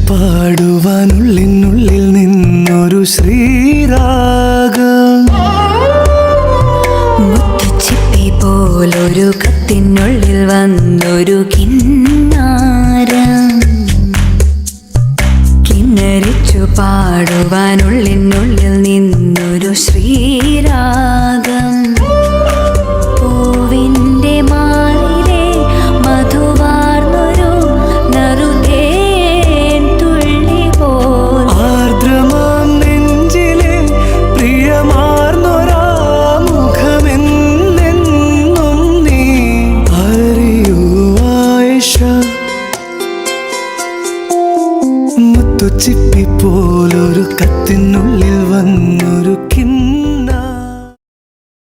പാടുവാനുള്ളിനുള്ളിൽ നിന്നൊരു ശ്രീരാഗം. മുത്തുച്ചിപ്പി പോലൊരു കത്തിനുള്ളിൽ വന്നൊരു കിന്നാരം. കിന്നരിച്ചു പാടുവാനുള്ളിനുള്ളിൽ നിന്നൊരു ശ്രീരാഗം. പൂവിൻ്റെ മാറിലെ മധുവാർന്നൊരു നറുതേൻ തുള്ളി പോൽ ആർദ്രമാം നെഞ്ചിലെ പ്രിയമാർന്നൊരാ മുഖമെന്നെന്നും നീ അറിയൂ ആയിഷ. മുത്തുച്ചിപ്പി പോലൊരു കത്തിനുള്ളിൽ വന്നൊരു